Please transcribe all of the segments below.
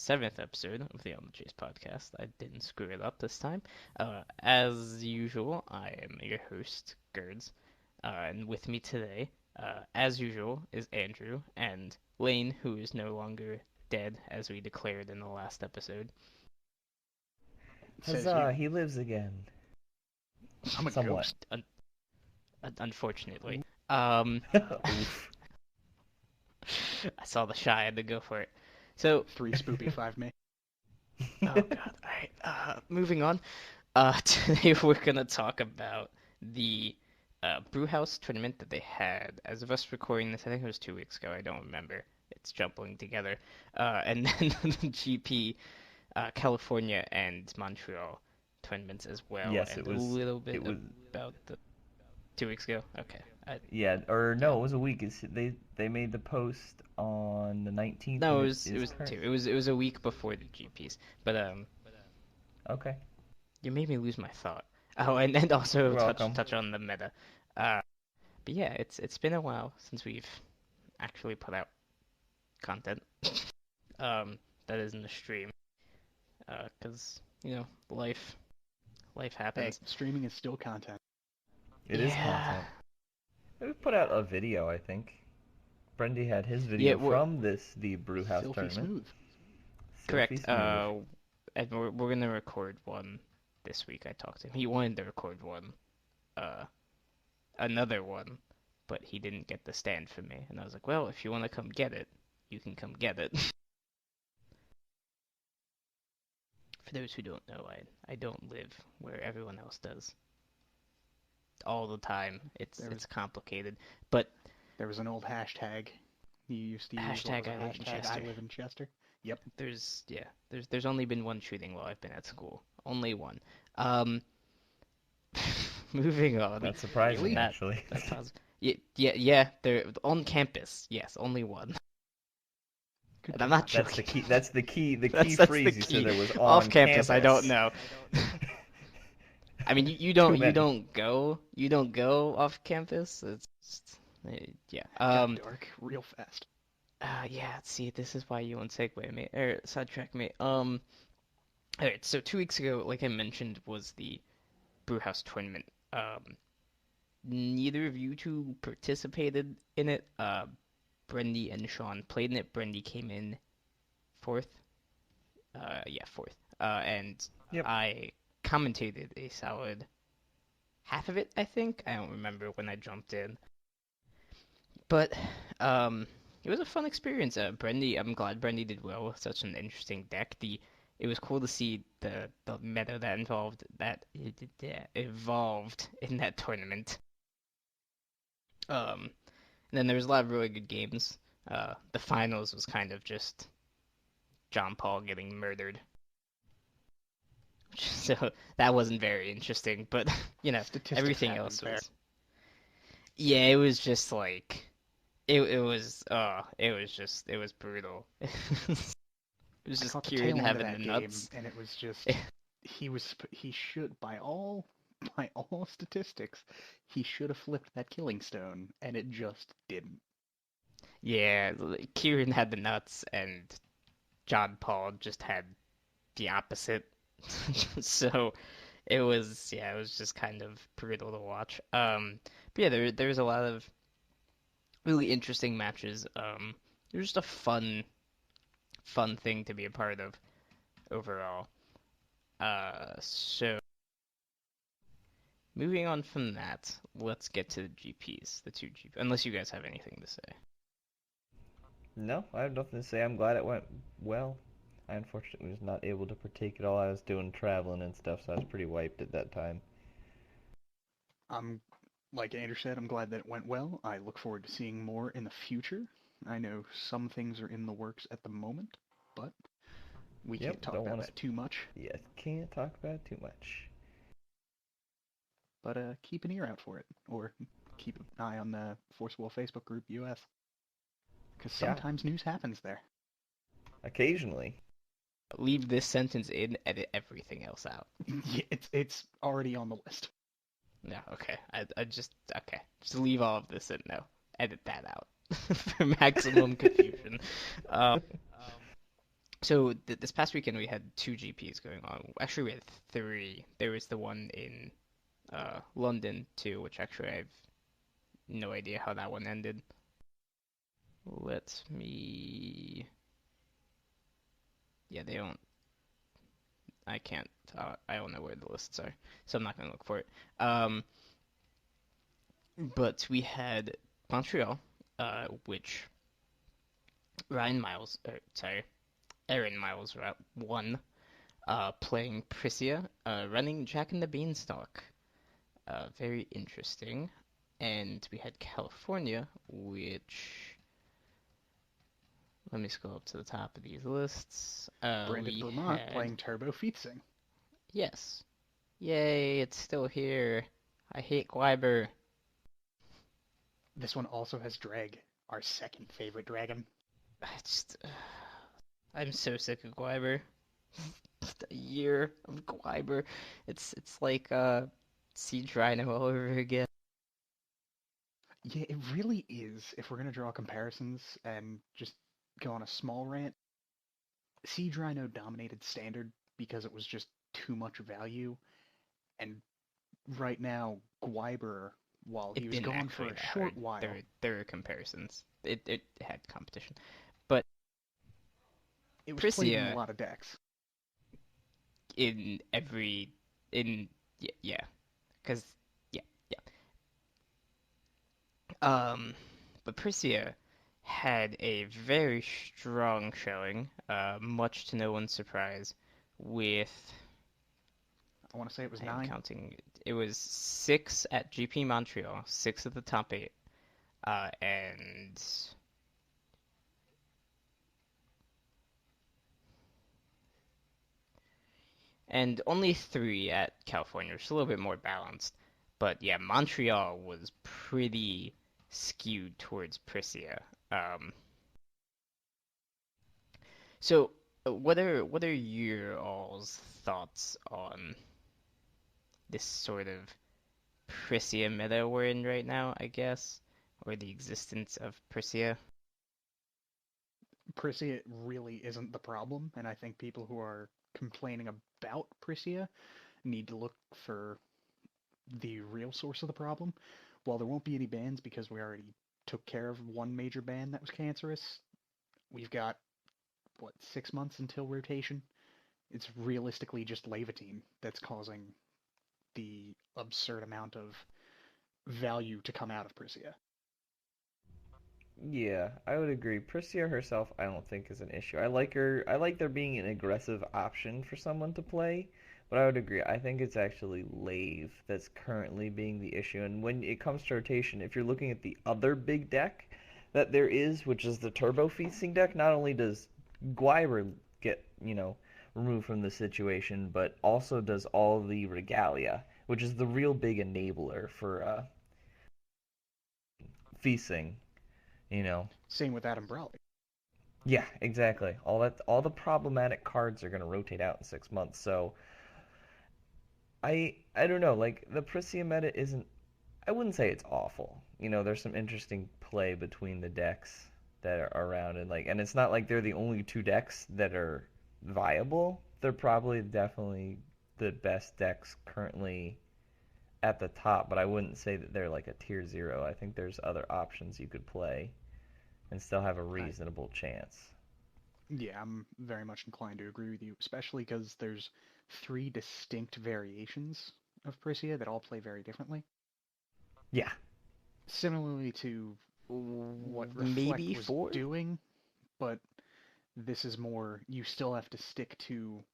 seventh episode of the On the Chase podcast. I didn't screw it up this time. As usual, I am your host, Gerds, and with me today, as usual, is Andrew and Lane, who is no longer dead, as we declared in the last episode. Says Huzzah, you. he lives again. I'm a Somewhat. ghost. Unfortunately. Oof. I saw the shy, I had to go for it. So, 3 spoopy, 5 me. oh god, alright, moving on. Today we're gonna talk about the Brewhouse tournament that they had. As of us recording this, I think it was 2 weeks ago, I don't remember. It's jumbling together. And then the GP, California and Montreal tournaments as well. Yes, and it was. a little bit It was. about the 2 weeks ago. Okay. Yeah, or no, it was a week. They made the post on the 19th. No, and it was two. It was a week before the GPs. But Okay. you made me lose my thought. Oh, and also You're welcome. touch on the meta. But yeah, it's been a while since we've actually put out content. That isn't a stream. 'Cause life Hey, happens. streaming is still content. It is Yeah. content. We put out a video, I think. Brendy had his video Yeah, from the Brewhouse Filthy tournament. smooth. Correct. Silky smooth. And we're gonna record one this week. I talked to him. He wanted to record one, another one, but he didn't get the stand for me. And I was like, well, if you want to come get it, you can come get it. For those who don't know, I don't live where everyone else does. All the time. It's complicated. But There was an old hashtag you used to use. Hashtag What I was live in it? Hashtag Chester. I live in Chester. Yep. there's only been one shooting while I've been at school. Only one. Moving on. That's surprising, Really? actually. That's positive. Yeah. They're on campus. Yes, only one. Good And I'm job. not joking. That's the key. That's the key. The That's key the phrase you key. said there was on Off campus. I don't know. campus. I mean, you Too don't many. don't go off campus. It's just, yeah. Got dark real fast. Yeah. See, this is why you won't segue me or sidetrack me. All right. So 2 weeks ago, like I mentioned, was the Brewhouse tournament. Neither of you two participated in it. Brendy and Sean played in it. Brendy came in fourth. Yeah, fourth. And Yep. I commentated a solid half of it, I think. I don't remember when I jumped in. But it was a fun experience. I'm glad Brendy did well with such an interesting deck. It was cool to see the meta that evolved in that tournament. And then there was a lot of really good games. The finals was kind of just John Paul getting murdered. So that wasn't very interesting, but Statistics everything happen else there. was. Yeah, it was just like it was brutal. It was I just caught the Kieran tail end of having that the game, nuts. and it was just he should by all statistics he should have flipped that killing stone, and it just didn't. Yeah, Kieran had the nuts, and John Paul just had the opposite. So it was just kind of brutal to watch. But yeah, there was a lot of really interesting matches. It was just a fun thing to be a part of overall. So moving on from that, let's get to the GPs, the two GPs. Unless you guys have anything to say. No, I have nothing to say. I'm glad it went well. I unfortunately was not able to partake at all. I was doing traveling and stuff, so I was pretty wiped at that time. I'm like Andrew said, I'm glad that it went well. I look forward to seeing more in the future. I know some things are in the works at the moment, but we Yep, can't talk don't about wanna that too much. Yes, can't talk about it too much. But keep an ear out for it, or keep an eye on the Forcewell Facebook group US, because Yeah. sometimes news happens there. Occasionally. Leave this sentence in, edit everything else out. Yeah, it's already on the list. Yeah, okay. Just leave all of this in now. Edit that out for maximum confusion. So this past weekend we had two GPs going on. Actually, we had three. There was the one in London too, which actually I have no idea how that one ended. Let me. Yeah, they don't. I can't. I don't know where the lists are, so I'm not gonna look for it. But we had Montreal, which Aaron Miles won, playing Prisia, running Jack and the Beanstalk. Very interesting. And we had California, which let me scroll up to the top of these lists. Brandon We Vermont had playing Turbo Feetsing. yes, yay! It's still here. I hate Gwyber. This one also has Dreg, our second favorite dragon. I just, I'm so sick of Gwyber. Just a year of Gwyber. It's like Siege Rhino all over again. Yeah, it really is. If we're gonna draw comparisons and just go on a small rant, Siege Rhino dominated Standard because it was just too much value, and right now Gwyber, while he It was didn't gone for actually a matter. short while, There were comparisons. It had competition, but it was played in a Prisia lot of decks. in every in yeah, because yeah yeah but Prisia had a very strong showing, much to no one's surprise, with I want to say it was I am 9. counting. It was six at GP Montreal, six of the top eight, and only three at California, which is a little bit more balanced. But yeah, Montreal was pretty skewed towards Prisia. Um, so what are your all's thoughts on this sort of Prisia meta we're in right now, I guess, or the existence of Prisia? Prisia really isn't the problem, and I think people who are complaining about Prisia need to look for the real source of the problem. While there won't be any bans because we already took care of one major ban that was cancerous, we've got, what, 6 months until rotation? It's realistically just Levatine that's causing the absurd amount of value to come out of Prisia. Yeah, I would agree. Priscilla herself, I don't think is an issue. I like her. I like there being an aggressive option for someone to play, but I would agree. I think it's actually Lave that's currently being the issue. And when it comes to rotation, if you're looking at the other big deck that there is, which is the Turbo Feasting deck, not only does Gwyber get, removed from the situation, but also does all the Regalia, which is the real big enabler for feasting, you know. Same with Adam Brawley. Yeah, exactly. All the problematic cards are going to rotate out in 6 months. So I don't know. Like the Prisia meta isn't. I wouldn't say it's awful. There's some interesting play between the decks that are around, and it's not like they're the only two decks that are viable. They're probably definitely the best decks currently at the top, but I wouldn't say that they're like a tier zero. I think there's other options you could play and still have a I, reasonable chance. yeah, I'm very much inclined to agree with you, especially because there's 3 distinct variations of Prisia that all play very differently. Yeah. Similarly to what Reflect Maybe was four? doing, but this is more, you still have to stick to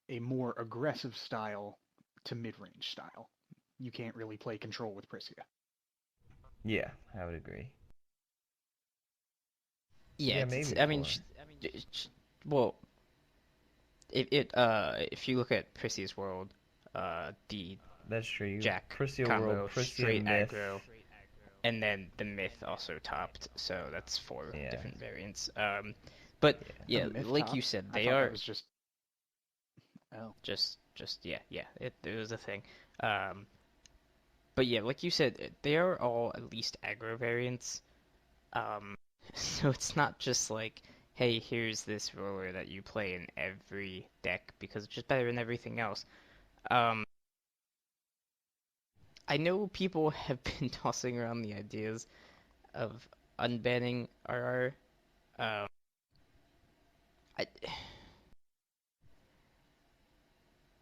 a more aggressive style to mid-range style. You can't really play control with Prisia. Yeah, I would agree. Yeah, Yeah, maybe I mean, four. well, if you look at Prisia's world, the That's true. Jack Prisia World, combo, Prisia straight Myth. aggro, and then the myth also topped, so that's four Yeah, different variants. But yeah. The yeah, myth like you topped? said, I they thought that are was just... Oh. just yeah, it was a thing. Um, but yeah, like you said, they are all at least aggro variants. Um, so it's not just like, hey, here's this roller that you play in every deck because it's just better than everything else. Um, I know people have been tossing around the ideas of unbanning RR. I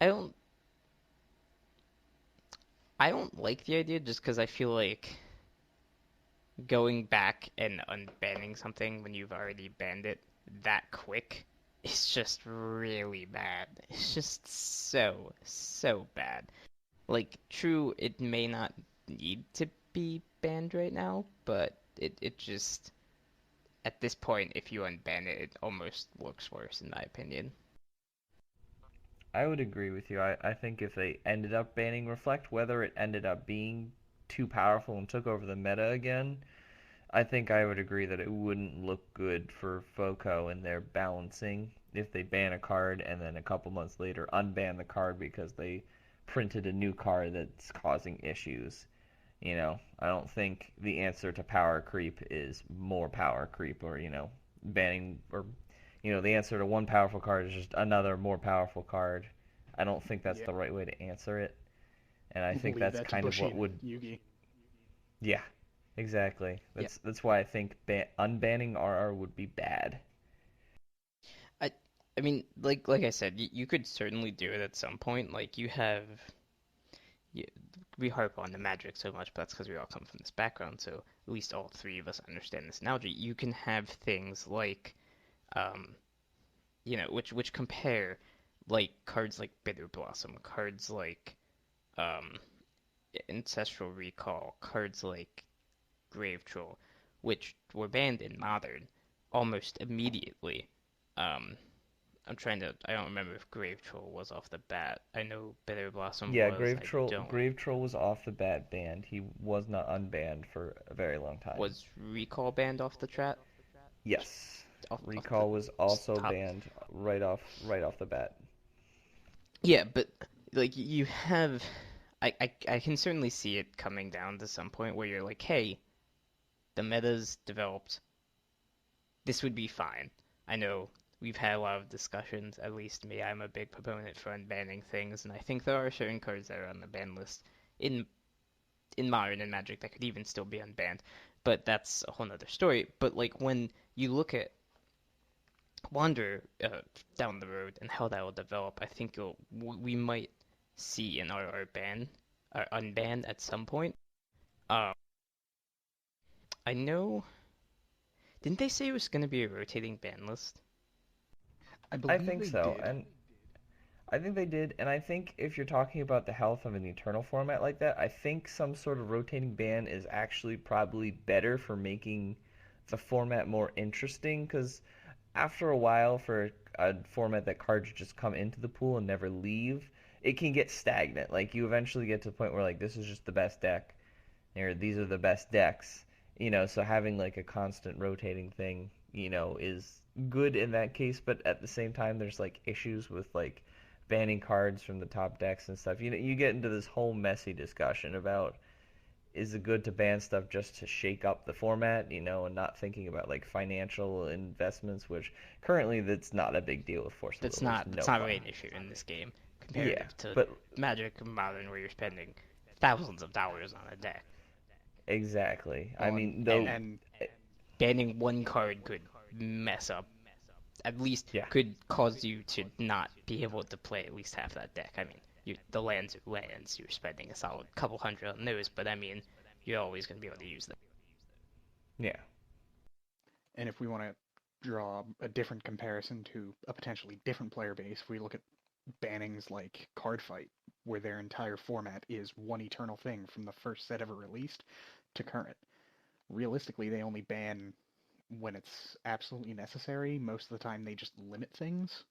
I don't I don't like the idea just because I feel like going back and unbanning something when you've already banned it that quick is just really bad. It's just so bad. Like, true, it may not need to be banned right now, but it just, at this point, if you unban it, it almost looks worse, in my opinion. I would agree with you. I think if they ended up banning Reflect, whether it ended up being too powerful and took over the meta again, I think I would agree that it wouldn't look good for FOCO and their balancing if they ban a card and then a couple months later unban the card because they printed a new card that's causing issues. I don't think the answer to power creep is more power creep or, banning or, the answer to one powerful card is just another more powerful card. I don't think that's Yeah, the right way to answer it. And I think leave that's that to kind of what Bushido, would, Yugi. yeah, exactly. Yeah, That's why I think unbanning RR would be bad. I I mean, like I said, you could certainly do it at some point. Like you have, you, we harp on the magic so much, but that's because we all come from this background. So at least all three of us understand this analogy. You can have things like, um, which compare like cards like Bitter Blossom, cards like um, Ancestral Recall, cards like Grave Troll, which were banned in Modern almost immediately. Um, I don't remember if Grave Troll was off the bat. I know Bitter Blossom Yeah, was, I don't. Grave Troll was off the bat banned. He was not unbanned for a very long time. Was Recall banned off the chat? Yes. Off the Recall was also top? banned right off the bat. Yeah, but like you have, I can certainly see it coming down to some point where you're like, hey, the meta's developed. This would be fine. I know we've had a lot of discussions, at least me, I'm a big proponent for unbanning things, and I think there are certain cards that are on the ban list in Modern and Magic that could even still be unbanned. But that's a whole nother story. But like when you look at Wander down the road and how that will develop, I think we might see an RR ban or unban at some point. Uh, I know. Didn't they say it was going to be a rotating ban list? I I believe think they so, did. and I think they did, and I think if you're talking about the health of an eternal format like that, I think some sort of rotating ban is actually probably better for making the format more interesting, because after a while, for a format that cards just come into the pool and never leave, it can get stagnant. Like, you eventually get to the point where, like, this is just the best deck, or these are the best decks. So having like a constant rotating thing, is good in that case, but at the same time there's like issues with like banning cards from the top decks and stuff. You get into this whole messy discussion about is it good to ban stuff just to shake up the format, and not thinking about like financial investments, which currently that's not a big deal with Force of Will. There's That's no not really fun. an issue in this game Yeah, comparative to but Magic and Modern where you're spending thousands of dollars on a deck. exactly. I Well, mean, though, And and banning one card could mess up, at least yeah. could cause you to not be able to play at least half that deck. I mean, the lands are lands, you're spending a solid couple hundred on those, but I mean, you're always going to be able to use them. Yeah. and if we want to draw a different comparison to a potentially different player base, if we look at bannings like Card Fight, where their entire format is one eternal thing from the first set ever released to current. Realistically, they only ban when it's absolutely necessary. Most of the time, they just limit things,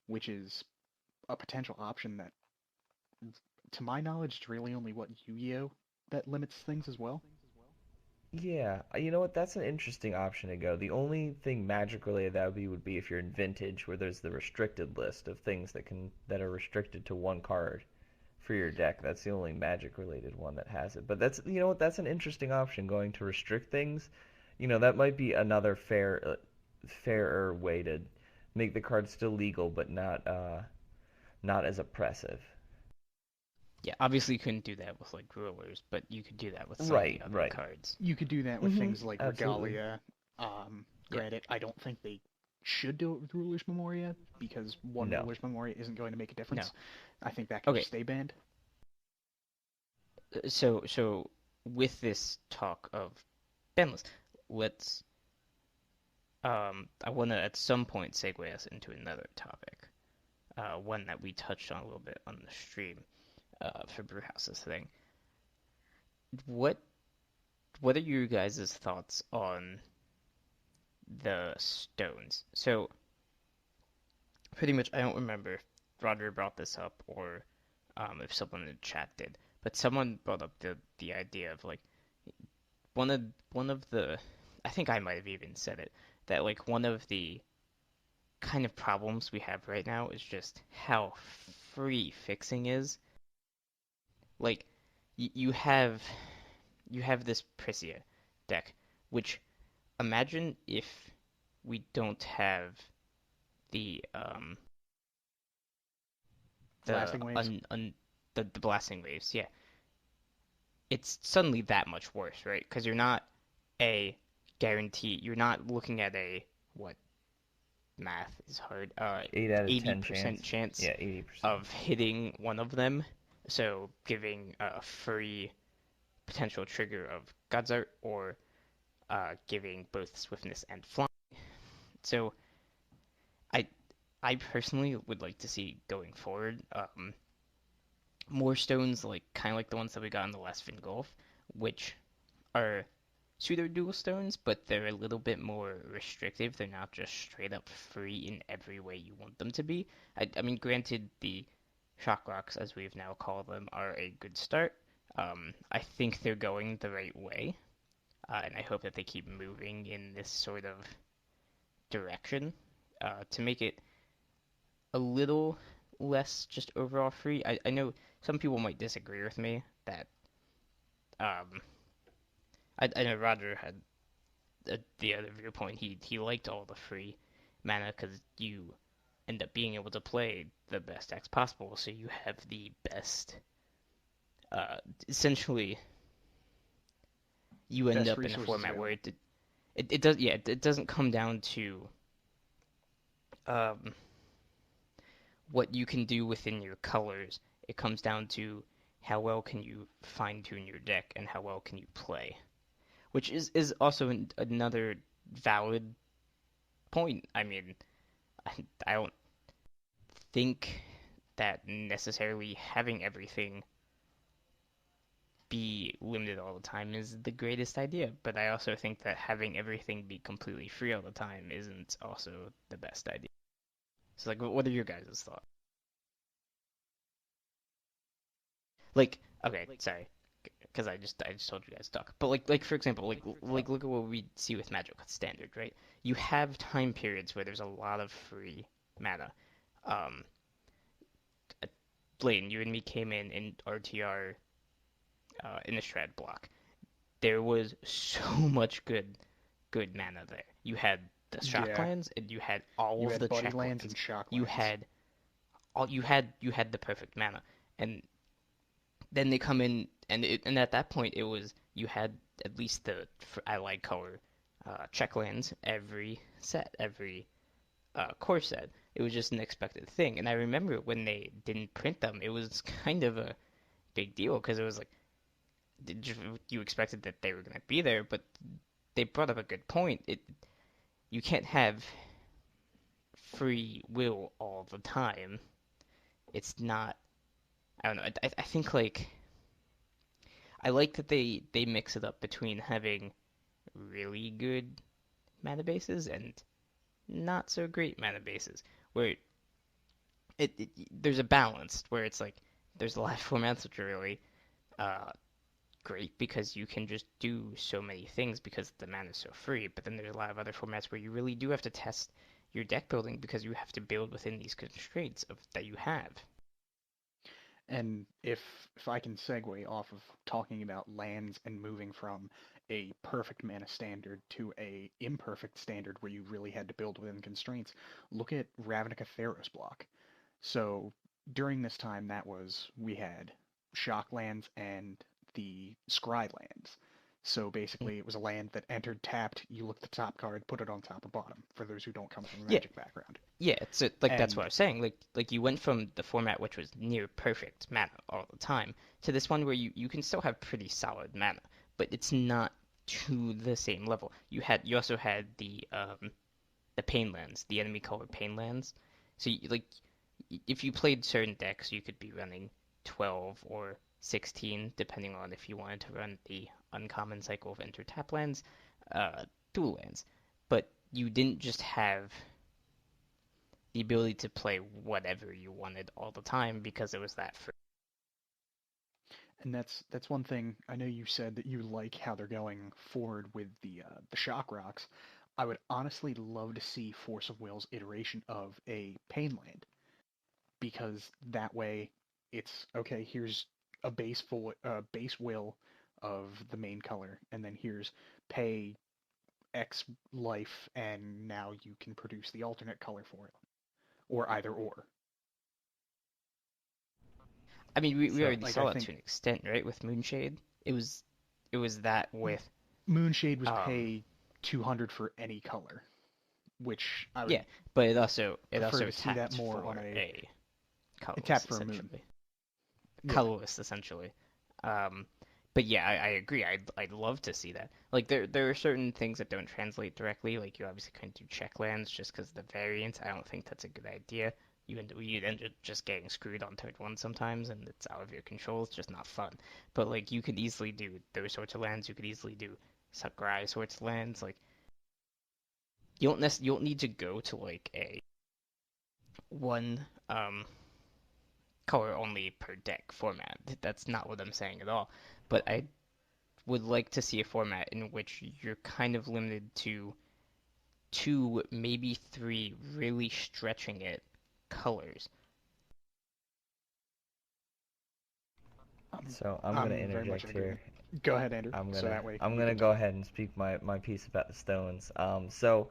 which is a potential option that, to my knowledge, is really only what Yu-Gi-Oh that limits things as well. Yeah, you know what? That's an interesting option to go. The only thing magic related that would be if you're in Vintage, where there's the restricted list of things that are restricted to one card for your deck. That's the only magic related one that has it. But that's what? That's an interesting option going to restrict things. That might be another fair fairer way to make the card still legal, but not as oppressive. Yeah, obviously you couldn't do that with like rulers, but you could do that with some of the Right, other right. cards. You could do that with Hmm. things like Absolutely. Regalia. Yeah. Granted, I don't think they should do it with Ruler's Memoria because one No. Ruler's Memoria isn't going to make a No. difference. I think that can Okay. just stay banned. So with this talk of banlist, let's I want to at some point segue us into another topic, one that we touched on a little bit on the stream, for Brewhouse's thing. What what are your guys' thoughts on the stones? So pretty much, I don't remember if Roger brought this up or if someone in the chat did, but someone brought up the idea of like one of one of the I think I might have even said it that like one of the kind of problems we have right now is just how free fixing is. Like you have this Prisia deck, which imagine if we don't have the the Blasting waves. un, un the blasting waves. Yeah, it's suddenly that much worse, right? Because you're not a guarantee. You're not looking at a what math is hard. 8 out of 10 80% chance. chance Yeah, 80%. of hitting one of them. So giving a free potential trigger of God's Art or giving both swiftness and flying. So I I personally would like to see going forward more stones like kind of like the ones that we got in the last Vingolf, which are pseudo dual stones, but they're a little bit more restrictive. They're not just straight up free in every way you want them to be. I mean, granted, the shock rocks, as we've now called them, are a good start. I think they're going the right way, and I hope that they keep moving in this sort of direction to make it a little less just overall free. I know some people might disagree with me that um, I know Roger had the other viewpoint. He liked all the free mana because you end up being able to play the best decks possible, so you have the best. Uh, Essentially, you end Best up in a resources format where available. it does yeah it doesn't come down to um, what you can do within your colors. It comes down to how well can you fine tune your deck and how well can you play, which is also another valid point. I mean, I don't think that necessarily having everything be limited all the time is the greatest idea, but I also think that having everything be completely free all the time isn't also the best idea. So, like, what are your guys' thoughts? Like, okay, sorry, because I just told you guys to talk. But like for example, like look at what we see with Magic Standard, right? You have time periods where there's a lot of free mana. Um, Blaine, you and me came in RTR in the Shred block. There was so much good mana there. You had the Yeah, Shocklands and you had all you of the had Buddy check Lands lands. and You Shocklands. had you had the perfect mana. And then they come in and at that point it was you had at least the allied color check lands every set, every core set. It was just an expected thing. And I remember when they didn't print them, it was kind of a big deal because it was like you expected that they were going to be there, but they brought up a good point. You can't have free will all the time. It's not. I don't know. I think like I like that they mix it up between having really good mana bases and not so great mana bases, where there's a balance where it's like there's a lot of formats which are really uh, great because you can just do so many things because the mana is so free. But then there's a lot of other formats where you really do have to test your deck building because you have to build within these constraints of that you have. And if I can segue off of talking about lands and moving from a perfect mana standard to a imperfect standard where you really had to build within constraints. Look at Ravnica Theros block. So during this time, we had shock lands and the scry lands. So basically, it was a land that entered tapped. You look at the top card, put it on top or bottom. For those who don't come from a Yeah, Magic background, yeah. So like that's what I and was saying. Like you went from the format which was near perfect mana all the time to this one where you can still have pretty solid mana, but it's not to the same level. You also had the pain lands, the enemy color pain lands. So like if you played certain decks, you could be running 12 or 16, depending on if you wanted to run the uncommon cycle of enter tap lands, dual lands. But you didn't just have the ability to play whatever you wanted all the time because it was that free. that's one thing. I know you said that you like how they're going forward with the shock rocks. I would honestly love to see Force of Will's iteration of a Painland, because that way it's okay. Here's a base will of the main color, and then here's pay X life, and now you can produce the alternate color for it, or either or. I mean, we So already Like I saw it to think an extent, right? With Moonshade, it was that with Moonshade was um pay 200 for any color, which I would yeah, but it also prefer to see that tapped more on for a a tap colorless for a moon. essentially. Yeah, Colorless essentially. Um, but yeah, I agree. I'd love to see that. Like there are certain things that don't translate directly. Like you obviously couldn't do check lands just because the variants. I don't think that's a good idea. You'd end up just getting screwed on turn one sometimes, and it's out of your control. It's just not fun. But like you could easily do those sorts of lands. You could easily do Sakurai sorts of lands. Like you don't need to go to like a one color only per deck format. That's not what I'm saying at all. But I would like to see a format in which you're kind of limited to two, maybe three, really stretching it colors. so I'm gonna I'm very much interject in here. agreement. Go ahead, Andrew. I'm So gonna that way I'm we gonna can go talk. ahead and speak my piece about the stones. So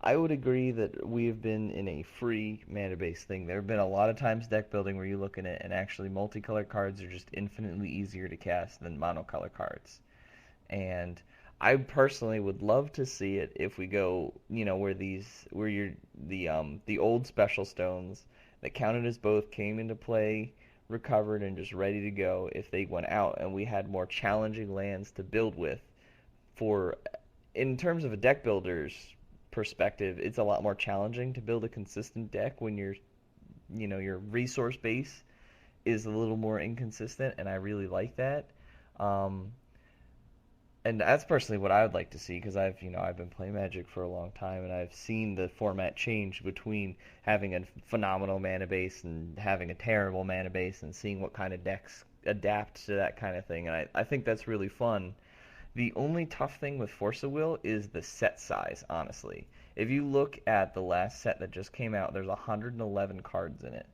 I would agree that we have been in a free mana based thing. There have been a lot of times deck building where you look at it and actually multicolored cards are just infinitely easier to cast than monocolor cards. And I personally would love to see it if we go, where you're the old special stones that counted as both came into play, recovered, and just ready to go if they went out and we had more challenging lands to build with. For in terms of a deck builder's perspective, it's a lot more challenging to build a consistent deck when your resource base is a little more inconsistent, and I really like that. Um, and that's personally what I would like to see because I've been playing Magic for a long time and I've seen the format change between having a phenomenal mana base and having a terrible mana base and seeing what kind of decks adapt to that kind of thing. And I think that's really fun. The only tough thing with Force of Will is the set size, honestly. If you look at the last set that just came out, there's 111 cards in it.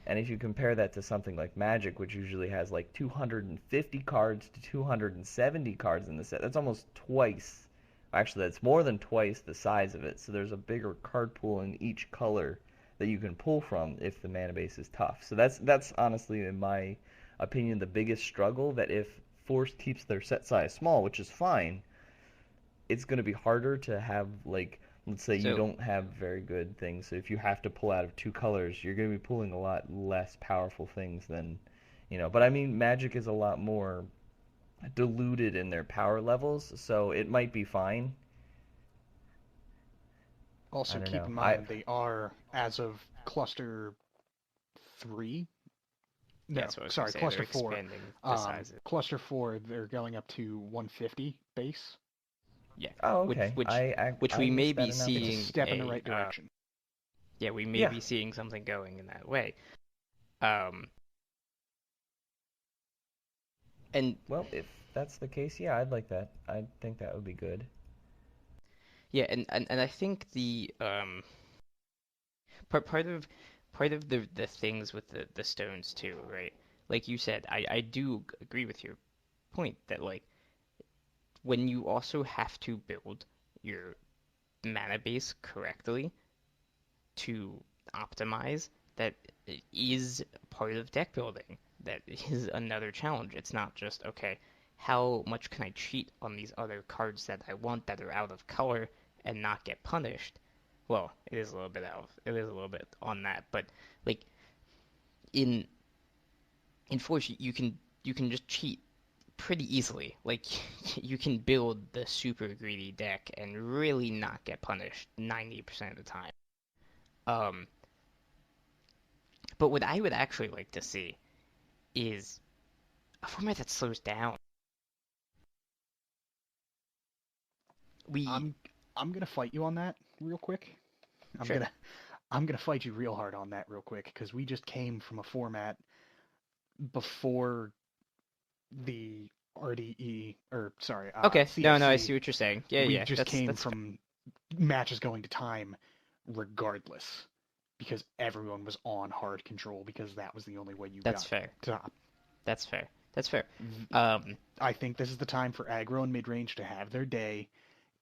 And if you compare that to something like Magic, which usually has like 250 cards to 270 cards in the set, that's almost twice. Actually, that's more than twice the size of it. So there's a bigger card pool in each color that you can pull from if the mana base is tough. So that's honestly, in my opinion, the biggest struggle. That if Force keeps their set size small, which is fine, it's going to be harder to have, like, let's say you So don't have very good things. So if you have to pull out of two colors, you're going to be pulling a lot less powerful things than. But I mean, Magic is a lot more diluted in their power levels, so it might be fine. I Also, don't keep know. in I mind they are, as of cluster 3, yeah, no, that's what I was gonna sorry, say. They're cluster 4. expanding the sizes. Cluster 4, they're going up to 150 base. Yeah, Oh, which okay. which which I we may missed be that It's a announcement. seeing step in the right direction. yeah, we may Yeah. be seeing something going in that way. Um, and Well, if that's the case, yeah, I'd like that. I think that would be good. yeah, and I think the part of the things with the stones too, right? Like you said, I do agree with your point that like when you also have to build your mana base correctly to optimize, that is part of deck building. That is another challenge. It's not just, okay, how much can I cheat on these other cards that I want that are out of color and not get punished? Well, it is a little bit on that, but like in Forge, you can just cheat pretty easily. Like you can build the super greedy deck and really not get punished 90% of the time. Um, but what I would actually like to see is a format that slows down. We I'm gonna fight you on that real quick. I'm Sure. gonna I'm gonna fight you real hard on that real quick because we just came from a format before the RDE or sorry Okay. No, no, I CFC. see what you're saying. Yeah, We yeah. just That's came that's fair. from matches going to time regardless because everyone was on hard control because that was the only way you That's got fair. top. That's fair. That's fair. Um, I think this is the time for aggro and mid range to have their day,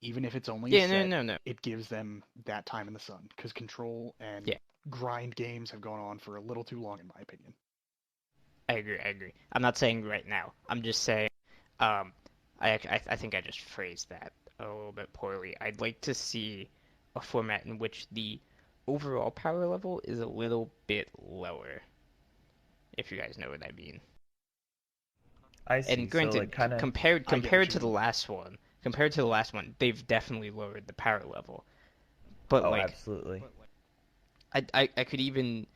even if it's only a yeah, no, set. no, no. It gives them that time in the sun because control and Yeah, grind games have gone on for a little too long, in my opinion. I agree. I agree. I'm not saying right now. I'm just saying. Um, I think I just phrased that a little bit poorly. I'd like to see a format in which the overall power level is a little bit lower, if you guys know what I mean. I see. And So granted, like kind of. I get what compared you to the mean. last one, they've definitely lowered the power level. But Oh, like, absolutely. I could even,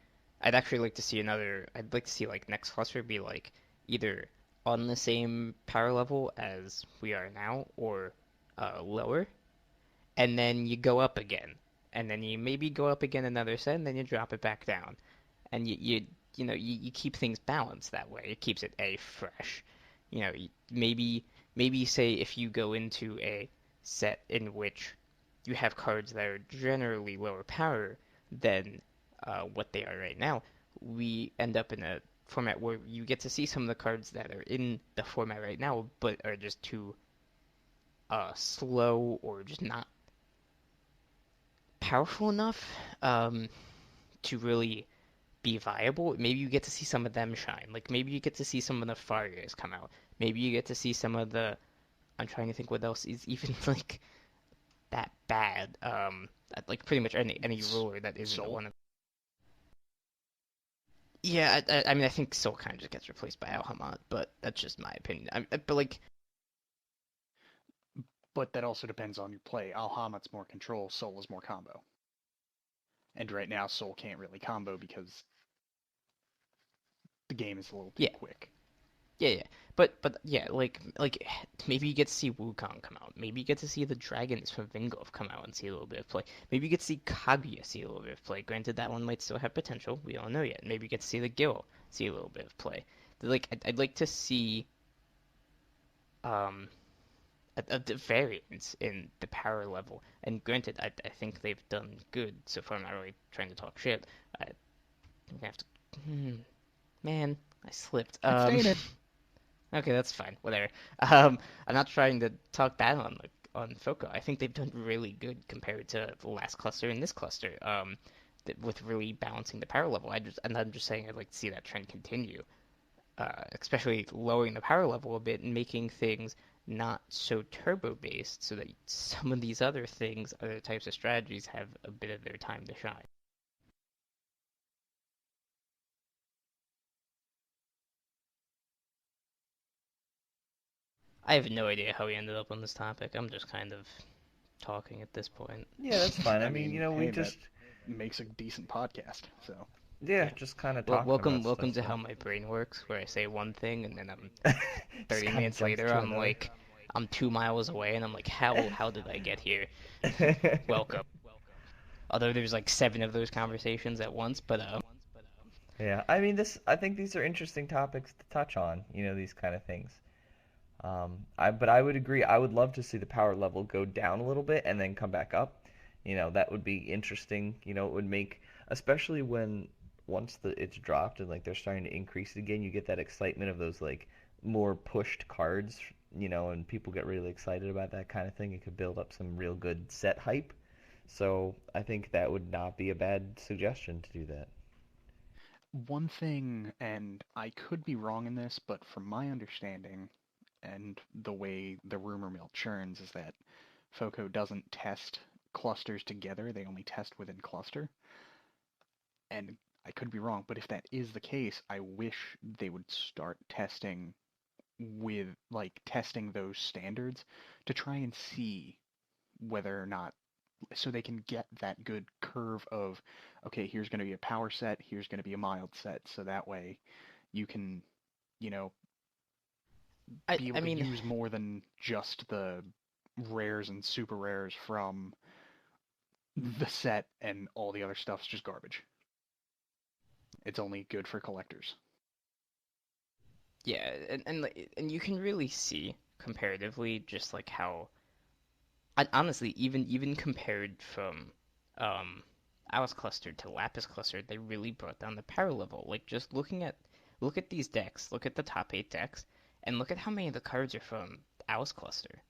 I'd actually like to see another. I'd like to see like next cluster be like either on the same power level as we are now or lower, and then you go up again, and then you maybe go up again another set, and then you drop it back down, and you keep things balanced that way. It keeps it fresh. Maybe say if you go into a set in which you have cards that are generally lower power than what they are right now, we end up in a format where you get to see some of the cards that are in the format right now, but are just too slow or just not powerful enough to really be viable. Maybe you get to see some of them shine. Like maybe you get to see some of the Fires come out. Maybe you get to see some of the. I'm trying to think what else is even like that bad. Like pretty much any ruler that isn't Soul. one of. Yeah, I mean I think Soul kind of just gets replaced by Alhamad, but that's just my opinion. But like But that also depends on your play. Alhamat's more control, Soul is more combo. And right now, Soul can't really combo because the game is a little too yeah, quick. yeah. But yeah, like maybe you get to see Wukong come out. Maybe you get to see the dragons from Vingolf come out and see a little bit of play. Maybe you get to see Kaguya see a little bit of play. Granted, that one might still have potential. We don't know yet. Maybe you get to see the Gil see a little bit of play. Like I'd like to see um a variance in the power level. And granted, I think they've done good so far. I'm not really trying to talk shit. I'm gonna have to. Man, I slipped. Abstain it. Okay, that's fine. Whatever. I'm not trying to talk bad on Foco. I think they've done really good compared to the last cluster and this cluster. With really balancing the power level. I'm just saying I'd like to see that trend continue. Especially lowering the power level a bit and making things not so turbo based, so that some of these other things, other types of strategies, have a bit of their time to shine. I have no idea how we ended up on this topic. I'm just kind of talking at this point. Yeah, that's fine. I I mean, mean, we hey, that just makes a decent podcast. So yeah, Yeah. just kind of Well, talking welcome, about welcome stuff. to So how my brain works, where I say one thing and then I'm just 30 kind of minutes jumps later, to another. I'm 2 miles away, and I'm like, how did I get here? Welcome. Although there's like seven of those conversations at once, but Yeah, I mean this. I think these are interesting topics to touch on. These kind of things. But I would agree. I would love to see the power level go down a little bit and then come back up. That would be interesting. It would make, especially when once it's dropped and like they're starting to increase it again, you get that excitement of those like more pushed cards and people get really excited about that kind of thing, it could build up some real good set hype. So I think that would not be a bad suggestion to do that. One thing, and I could be wrong in this, but from my understanding and the way the rumor mill churns is that FOCO doesn't test clusters together, they only test within cluster. And I could be wrong, but if that is the case, I wish they would start testing with, like, testing those standards to try and see whether or not, so they can get that good curve of, okay, here's going to be a power set, here's going to be a mild set, so that way you can, you know, I be I able to mean, use more than just the rares and super rares from the set, and all the other stuff's just garbage. It's only good for collectors. yeah, and you can really see comparatively just like how, honestly, even compared from um Alice Cluster to Lapis Cluster, they really brought down the power level. Like just look at these decks, look at the top 8 decks, and look at how many of the cards are from Alice Cluster.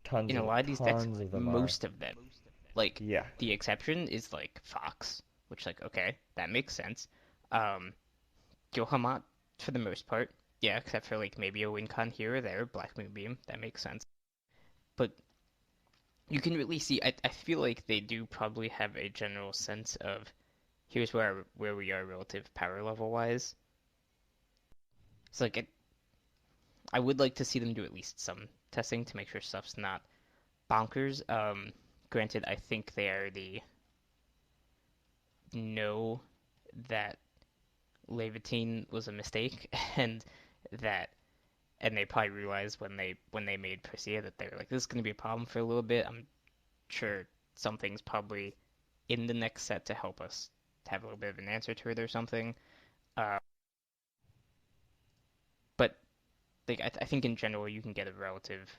Tons In a of lot of these decks, tons of them are. most of them, like Yeah. the exception is like Fox, which like okay, that makes sense. Um, Gilhamat for the most part, yeah, except for like maybe a Wincon here or there, Black Moonbeam, that makes sense. But you can really see, I feel like they do probably have a general sense of here's where we are relative power level wise. It's like I would like to see them do at least some testing to make sure stuff's not bonkers. Granted, I think they already know that Levitine was a mistake, and that and they probably realized when they made Persea that they were like, this is going to be a problem for a little bit. I'm sure something's probably in the next set to help us have a little bit of an answer to it or something. Uh, but like I think in general you can get a relative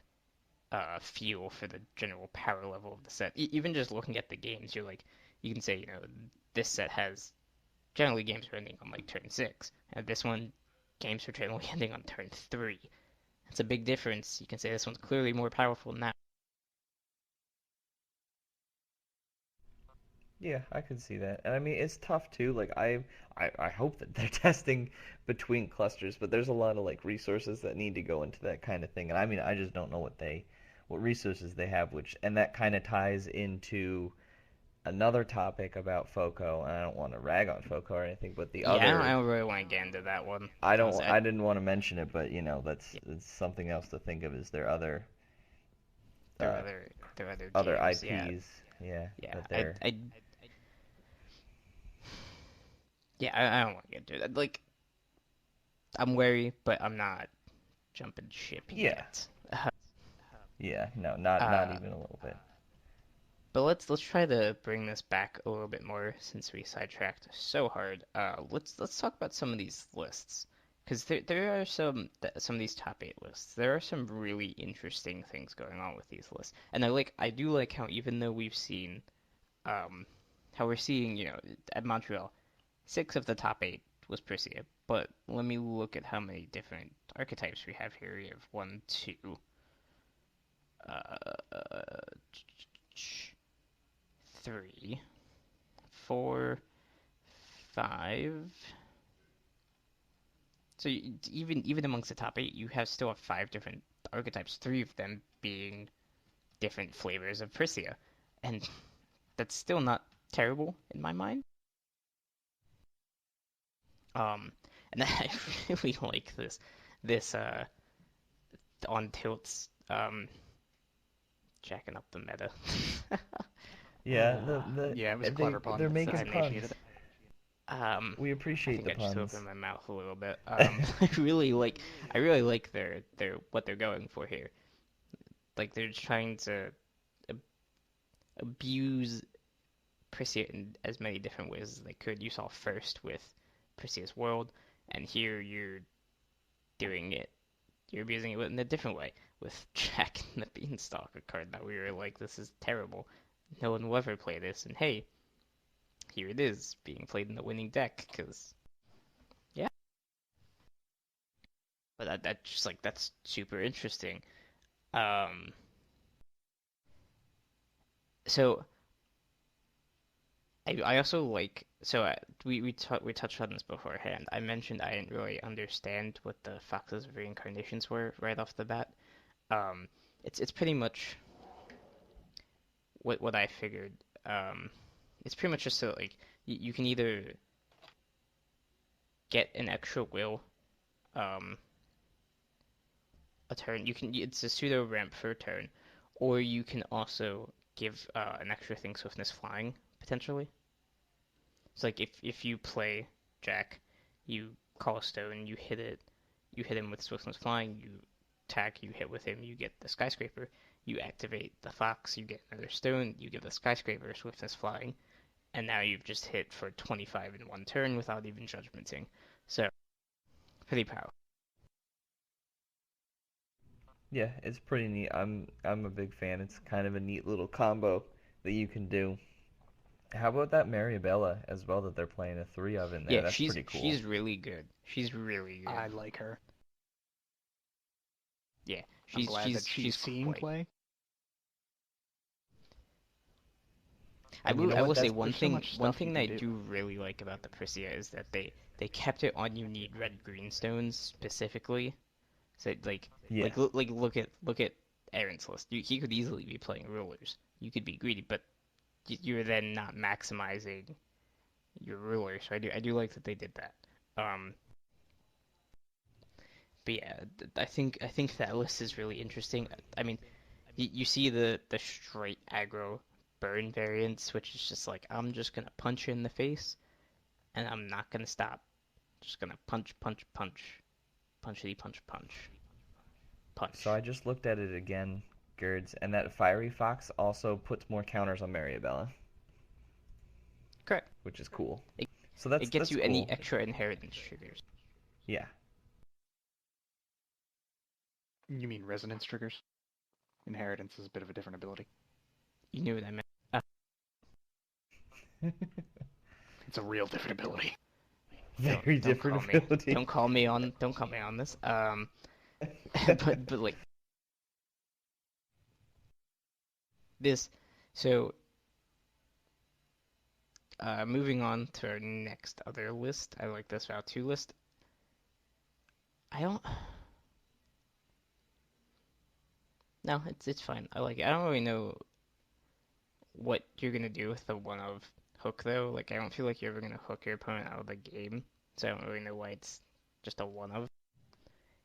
feel for the general power level of the set. Even just looking at the games, you're like, you can say, this set has generally games are ending on like turn 6, and this one games are generally ending on turn 3. It's a big difference. You can say this one's clearly more powerful than that. Yeah, I could see that. And I mean, it's tough too. Like I hope that they're testing between clusters, but there's a lot of like resources that need to go into that kind of thing. And I mean, I just don't know what resources they have, which and that kind of ties into another topic about FOCO. And I don't want to rag on FOCO or anything, but the Yeah, I other don't really want to get into that one. I didn't want to mention it, but Yeah, that's something else to think of is their other there are uh other other games. Yeah, IPs, yeah, yeah. that they're I don't want to get into it. Like, I'm wary, but I'm not jumping ship yeah. yet. Yeah, no, not Uh, even a little bit. but let's try to bring this back a little bit more since we sidetracked so hard. Let's talk about some of these lists because there are some of these top 8 lists. There are some really interesting things going on with these lists, and I do like how even though we've seen um how we're seeing at Montreal 6 of the top 8 was Persea, but let me look at how many different archetypes we have here. We have one, two, uh, three, four, five. So even amongst the top 8, you have still have 5 different archetypes. 3 of them being different flavors of Persea, and that's still not terrible in my mind. Um, and I really like this on tilts jacking up the meta. Yeah, Yeah, it was a clever they're pun. That's making I appreciate puns. it. We I appreciate think the I just puns. opened my mouth a little bit. I really like their what they're going for here. Like they're trying to ab abuse Prescient in as many different ways as they could. You saw first with Perseus World, and here you're doing it. You're abusing it in a different way with Jack and the Beanstalk, a card that we were like, this is terrible. No one will ever play this, and hey, here it is being played in the winning deck. Because yeah, But that just like that's super interesting. Um, so I also like so we touched on this beforehand. I mentioned I didn't really understand what the Fox's reincarnations were right off the bat. Um, it's pretty much what I figured. Um, it's pretty much just so like you can either get an extra will, um, a turn. It's a pseudo ramp for a turn, or you can also give an extra thing swiftness flying potentially. It's like if you play Jack, you call a stone, you hit him with swiftness flying, you attack, you hit with him, you get the skyscraper. You activate the fox, you get another stone, you give the skyscraper swiftness flying, and now you've just hit for 25 in one turn without even judgmenting. So pretty powerful. Yeah, it's pretty neat. I'm a big fan. It's kind of a neat little combo that you can do. How about that Maribella as well that they're playing a three of in there? Yeah, That's pretty cool. she's really good. She's really good. I like her. Yeah, I'm glad that she's she's seeing quite. play. And you know I what? will say That's There's so much one stuff you thing that can I do. do really like about the Prisia is that they kept it on you need red green stones specifically. So yeah. look at Aaron's list. He could easily be playing rulers. You could be greedy, but you're then not maximizing your ruler. So I do like that they did that. Um, but yeah, I think that list is really interesting. I mean, you see the straight aggro burn variants, which is just like I'm just gonna punch you in the face, and I'm not gonna stop. Just gonna punch, punch, punch, punchity, punch, punch, So punch. I just looked at it again, Gerds, and that Fiery Fox also puts more counters on Maribella, Correct. which is cool. It, So it gets that's you any cool. extra inheritance triggers. Yeah. You mean resonance triggers? Inheritance is a bit of a different ability. You knew what I meant. It's a real different ability. Very different ability. Don't call me on this. But like this. So moving on to our next other list. I like this Route 2 list. I don't. No, it's fine. I like it. I don't really know what you're gonna do with the one of hook though. Like I don't feel like you're ever gonna hook your opponent out of the game. So I don't really know why it's just a one of.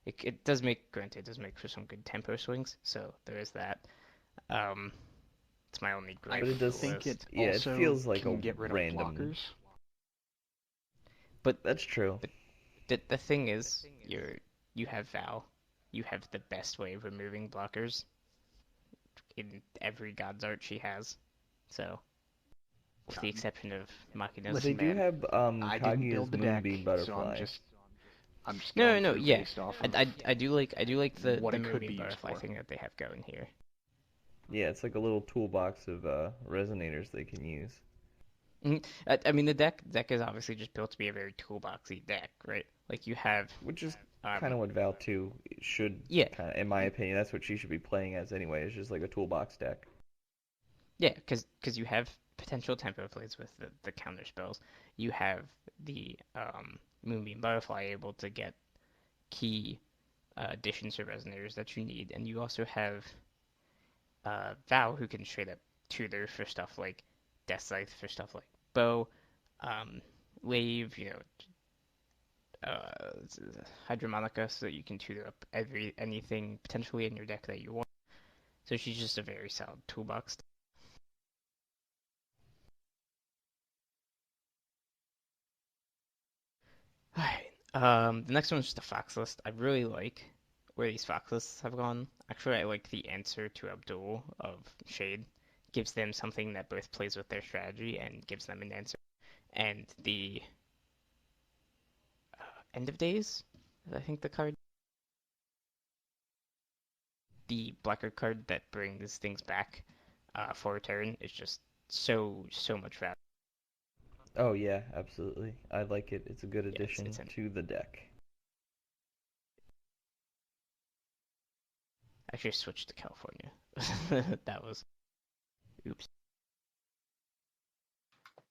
It does make granted it does make for some good tempo swings. So there is that. Um, it's my only I gripe But it with the does, think it list. yeah, it also feels like a can get rid of random. blockers. But That's true. but the thing is, you have Val. You have the best way of removing blockers in every God's Art she has. So, with the Um, exception of Machina's. They listen, do man, have I didn't Kaguya's build the deck, Moonbeam so Butterfly, I'm just No, going no, no, through yeah. based off of I do like what the it could be Moonbeam used Butterfly for. thing that they have going here. yeah, it's like a little toolbox of resonators they can use, I mean, the deck is obviously just built to be a very toolboxy deck, right? Like you have, which is kind um, of what Val 2 should yeah, kind of, in my opinion, that's what she should be playing as anyway. It's just like a toolbox deck. yeah, because you have potential tempo plays with the counter spells. You have the Moonbeam Butterfly able to get key additions or resonators that you need, and you also have Val who can straight up tutor for stuff like Death Scythe, for stuff like Bow, um, Lave, Hydromonica, so that you can tutor up anything potentially in your deck that you want. So she's just a very solid toolbox. Alright. The next one's just a fox list. I really like where these fox lists have gone. Actually, I like the answer to Abdul of Shade. Gives them something that both plays with their strategy and gives them an answer. And the End of Days, I think the card, the blacker card that brings things back for a turn is just so much value. Oh yeah, absolutely. I like it. It's a good Yeah, addition it's an to the deck. Actually switched to California. That was oops.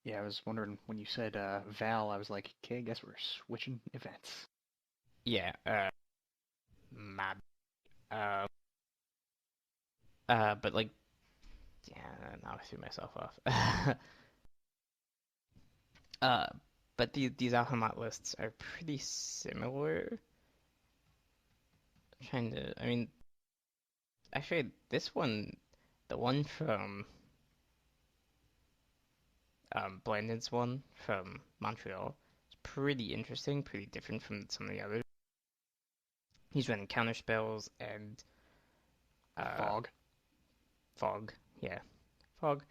Yeah, I was wondering when you said Val, I was like, okay, I guess we're switching events. Yeah, my but like yeah, now I threw myself off. Uh, but these Alhamat lists are pretty similar. Trying to, I mean, actually, this one, the one from Blandon's one from Montreal, is pretty interesting, pretty different from some of the others. He's running counter spells and uh, Fog. fog, yeah, fog,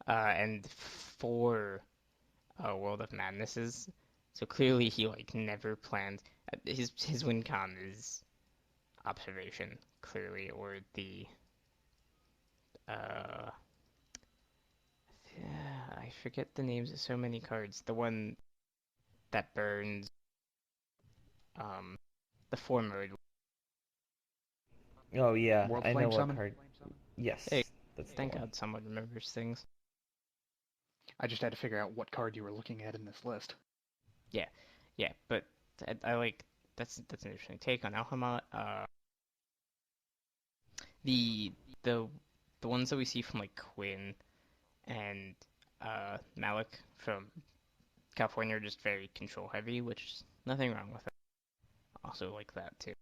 and four World of Madnesses. So clearly, he like never planned. His win con is observation, clearly, or the uh, yeah, I forget the names of so many cards. The one that burns um the four mode. Oh yeah, World I know Flame what Summon. card. Hey, Yes, that's the thank one. God someone remembers things. I just had to figure out what card you were looking at in this list. Yeah, yeah, but I like that's an interesting take on Alchemot. The the the ones that we see from like Quinn and Malik from California are just very control heavy, which is nothing wrong with it. Also like that too.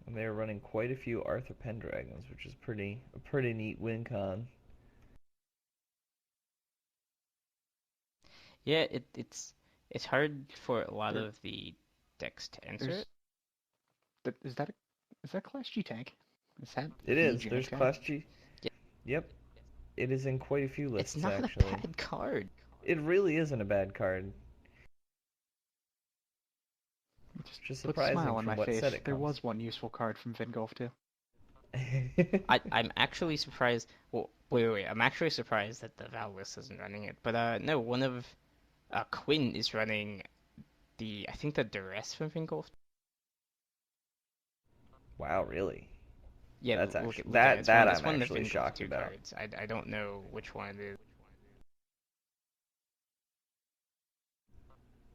And they're running quite a few Arthur Pendragons, which is a pretty neat win con. Yeah, it's hard for a lot There, of the decks to answer there's it. is that Class G tank? Is that It the is. Genetic There's guy? Class G. Yeah, Yep, it is in quite a few it's lists not a actually. bad card. It really isn't a bad card, It just which is puts a smile surprising on from my what face. set it There comes. was one useful card from Vingolf too. I'm actually surprised. Well, wait. I'm actually surprised that the Val list isn't running it. But no, one of Quinn is running the I think the duress from Finkel. Wow, really? Yeah, That's look actually at look at it. that It's one that of it's I'm one of the actually Finkel shocked two about. cards. I don't know which one it is.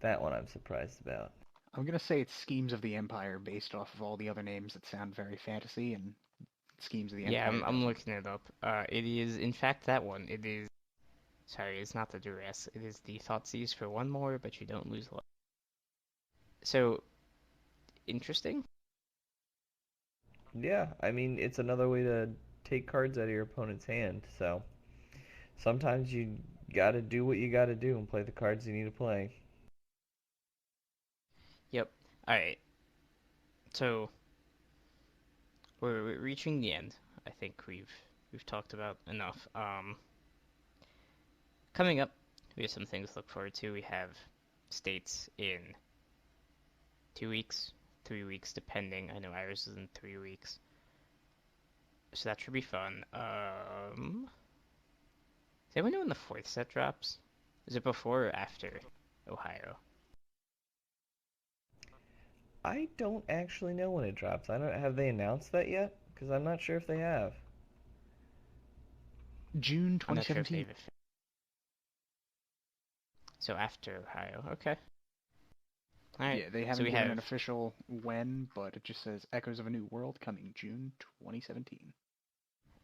That one I'm surprised about. I'm gonna say it's Schemes of the Empire based off of all the other names that sound very fantasy, and Schemes of the Yeah, Empire I'm doesn't. looking it up. It is in fact that one. It is sorry, it's not the duress. It is the Thoughtseize for one more, but you don't lose life. So interesting. Yeah, I mean it's another way to take cards out of your opponent's hand. So sometimes you gotta do what you gotta do and play the cards you need to play. Yep. All right. So we're reaching the end. I think we've talked about enough. Coming up, we have some things to look forward to. We have states in 2 weeks, 3 weeks, depending. I know ours is in 3 weeks, so that should be fun. Does anyone know when the fourth set drops? Is it before or after Ohio? I don't actually know when it drops. I don't have they announced that yet? Because I'm not sure if they have. June I'm not sure if 2017. they've. So after Ohio, okay. All right. Yeah, they So haven't we given have an official when, but it just says Echoes of a New World coming June 2017.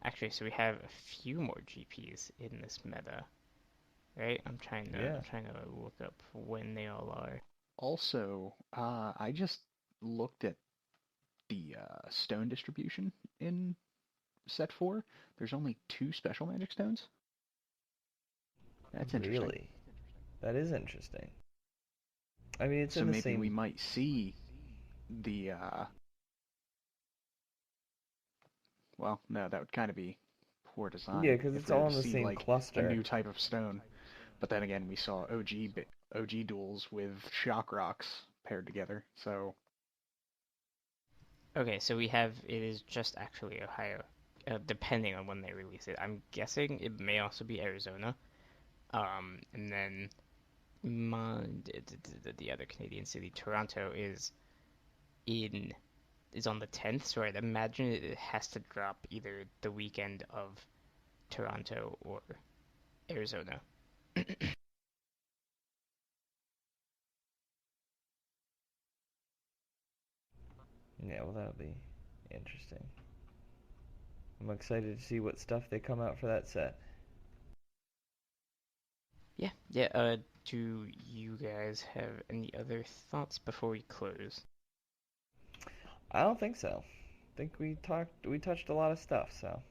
actually, so we have a few more GPs in this meta, right? Yeah. I'm trying to look up when they all are. Also, I just looked at the stone distribution in set 4. There's only 2 special magic stones. That's interesting. Really? That is interesting. I mean, it's So in the maybe we same. might see the well, no, that would kind of be poor Yeah, design because if it's we were all to in the see same like a cluster. new type of stone. But then again, we saw OG duels with shock rocks paired together. So Okay, so we have it is just actually Ohio, depending on when they release it. I'm guessing it may also be Arizona. And then the other Canadian city, Toronto, is in is on the 10th, so I'd imagine it has to drop either the weekend of Toronto or Arizona. Yeah, well, that'll be interesting. I'm excited to see what stuff they come out for that set. Yeah, yeah. Do you guys have any other thoughts before we close? I don't think so. I think we touched a lot of stuff, so.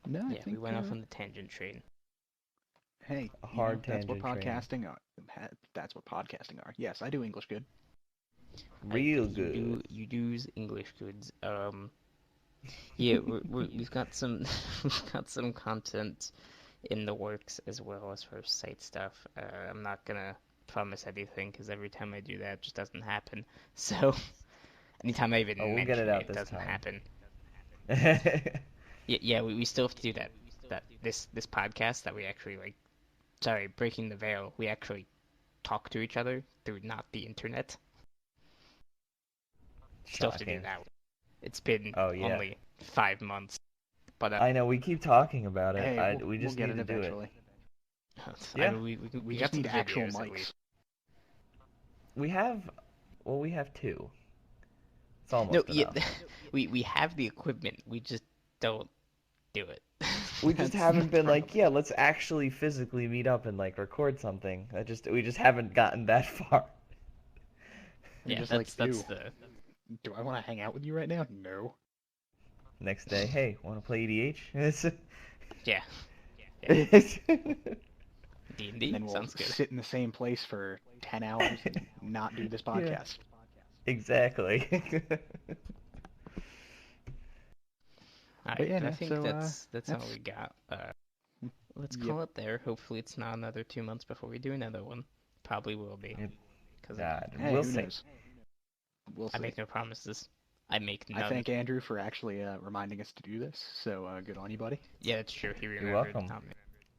No, I Yeah, we think went off on the tangent train. hey, A hard tangent train. That's what podcasting are. Yes, I do English good. Real good. You do English goods. Yeah, we've got some we've got some content in the works as well as for site stuff. I'm not gonna promise anything because every time I do that, it just doesn't happen. So anytime I Oh, even we'll get it mention it, out it this doesn't time. happen. Yeah, yeah, we still have to do that. This podcast that we actually like. Sorry, breaking the veil. We actually talk to each other through not the internet. Still have to do Shocking. that. It's been Oh yeah. only 5 months, but I know we keep talking about it. Hey, We we'll just get need it to do it. eventually. I Yeah. mean, We we got just some need actual videos at mics. least. We have, well, we have two. It's No, almost yeah, enough. we have the equipment. We just don't do it. We just That's the haven't been problem. like, yeah, let's actually physically meet up and like record something. We just haven't gotten that far. You're Yeah, just like, that's ew, the do I want to hang out with you right now? No. Next day, hey, want to play EDH? yeah yeah. It's- And D&D then we'll sounds good. sit in the same place for 10 hours and not do this Yeah, podcast. exactly. All But right, yeah, I no, think so that's all that's we got. Let's yep. call it there. Hopefully, it's not another 2 months before we do another one. Probably will be, Yep. because God, Hey, we'll who see. knows? We'll I see. make no promises. I make I none. thank Andrew for actually reminding us to do this. So good on you, buddy. Yeah, that's true. He You're remembered. welcome. Not me.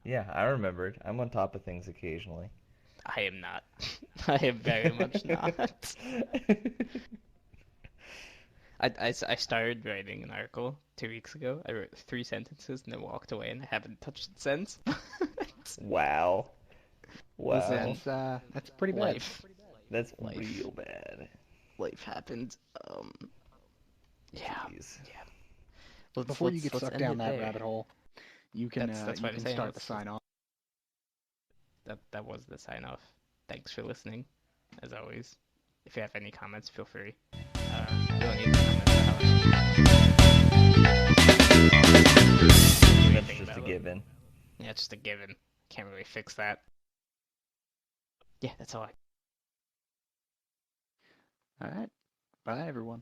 Yeah, I remembered. I'm on top of things occasionally. I am not. I am very much not. I started writing an article 2 weeks ago. I wrote 3 sentences and then walked away, and I haven't touched it since. Wow. Listen, Wow. That's pretty bad. life, That's life, real bad. life happened. Yeah, Jeez. yeah. Let's Before you let's get let's sucked end down it that there. rabbit hole, That's you what I'm can saying. start the sign off. That was the sign off. Thanks for listening, as always. If you have any comments, feel free. You don't need to do That's anything just a about it. given. Yeah, it's just a given. Can't really fix that. Yeah, that's all I. All right. Bye, everyone.